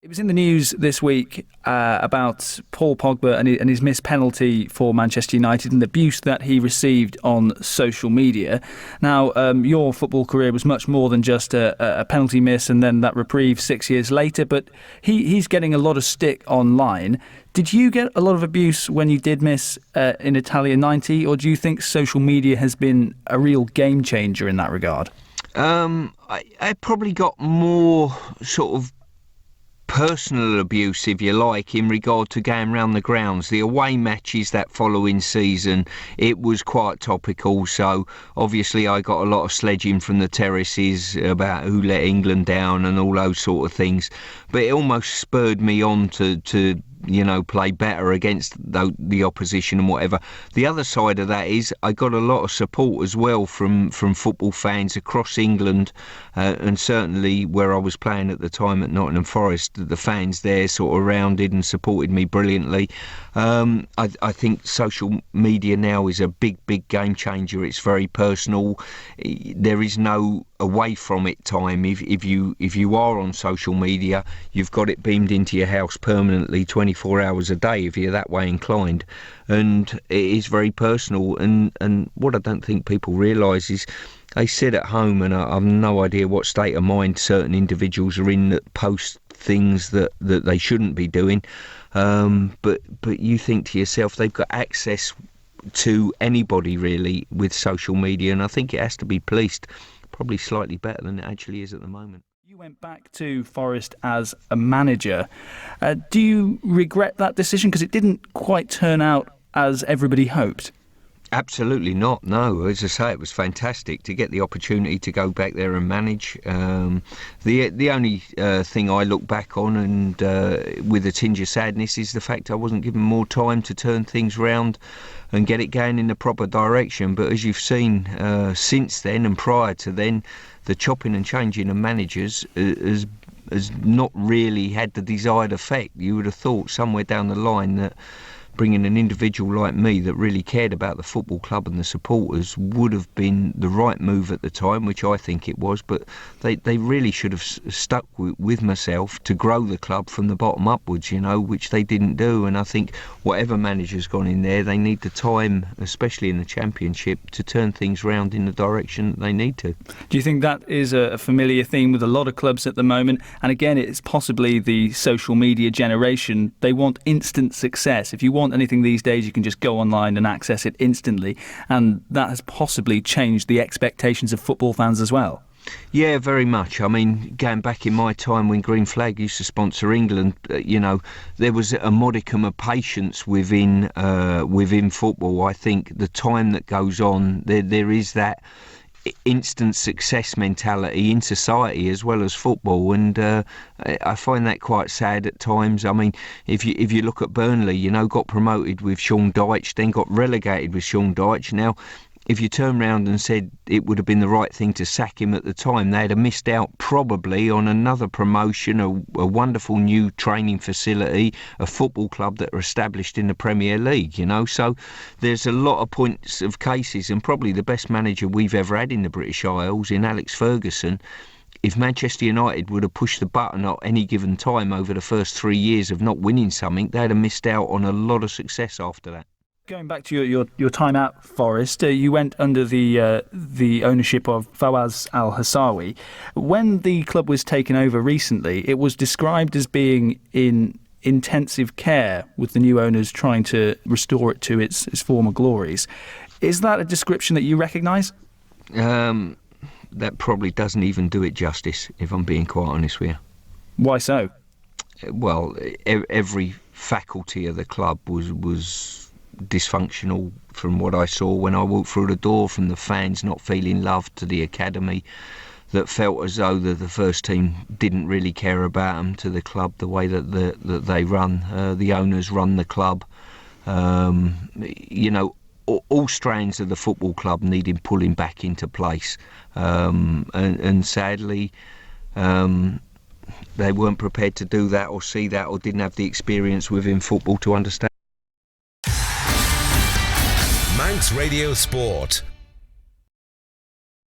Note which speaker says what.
Speaker 1: It was in the news this week about Paul Pogba and his missed penalty for Manchester United and the abuse that he received on social media. Now, your football career was much more than just a penalty miss and then that reprieve 6 years later, but he's getting a lot of stick online. Did you get a lot of abuse when you did miss in Italia 90, or do you think social media has been a real game changer in that regard?
Speaker 2: I probably got more sort of personal abuse, if you like, in regard to going round the grounds. The away matches that following season, it was quite topical, so obviously I got a lot of sledging from the terraces about who let England down and all those sort of things, but it almost spurred me on to play better against the opposition and whatever. The other side of that is I got a lot of support as well from football fans across England, and certainly where I was playing at the time at Nottingham Forest, the fans there sort of rounded and supported me brilliantly. I think social media now is a big game changer. It's very personal. There is no away from it time. If you are on social media, you've got it beamed into your house permanently 24 hours a day if you're that way inclined, and it is very personal. And what I don't think people realise is they sit at home, and I've no idea what state of mind certain individuals are in that post things that they shouldn't be doing, but you think to yourself, they've got access to anybody really with social media, and I think it has to be policed probably slightly better than it actually is at the moment.
Speaker 1: You went back to Forest as a manager. Do you regret that decision? Because it didn't quite turn out as everybody hoped.
Speaker 2: Absolutely not, no. As I say, it was fantastic to get the opportunity to go back there and manage. The only thing I look back on, and with a tinge of sadness, is the fact I wasn't given more time to turn things round and get it going in the proper direction. But as you've seen since then and prior to then, the chopping and changing of managers has not really had the desired effect. You would have thought somewhere down the line that bringing an individual like me that really cared about the football club and the supporters would have been the right move at the time, which I think it was, but they really should have stuck with myself to grow the club from the bottom upwards, which they didn't do. And I think whatever manager's gone in there, they need the time, especially in the Championship, to turn things round in the direction that they need to.
Speaker 1: Do you think that is a familiar theme with a lot of clubs at the moment? And again, it's possibly the social media generation. They want instant success. If you want anything these days, you can just go online and access it instantly, and that has possibly changed the expectations of football fans as well.
Speaker 2: Yeah, very much. I mean, going back in my time when Green Flag used to sponsor England, there was a modicum of patience within football. I think the time that goes on, there is that instant success mentality in society as well as football, and I find that quite sad at times. I mean, if you look at Burnley, got promoted with Sean Dyche, then got relegated with Sean Dyche. Now, if you turn round and said it would have been the right thing to sack him at the time, they'd have missed out probably on another promotion, a wonderful new training facility, a football club that are established in the Premier League, So there's a lot of points of cases, and probably the best manager we've ever had in the British Isles, in Alex Ferguson. If Manchester United would have pushed the button at any given time over the first 3 years of not winning something, they'd have missed out on a lot of success after that.
Speaker 1: Going back to your time at Forest, you went under the ownership of Fawaz Al-Hassawi. When the club was taken over recently, it was described as being in intensive care, with the new owners trying to restore it to its former glories. Is that a description that you recognise?
Speaker 2: That probably doesn't even do it justice, if I'm being quite honest with you.
Speaker 1: Why so?
Speaker 2: Well, every faculty of the club was dysfunctional from what I saw when I walked through the door, from the fans not feeling loved to the academy that felt as though the first team didn't really care about them, to the club, the way that they run, the owners run the club. All strands of the football club needing pulling back into place, and sadly they weren't prepared to do that or see that, or didn't have the experience within football to understand.
Speaker 3: Manx Radio Sport.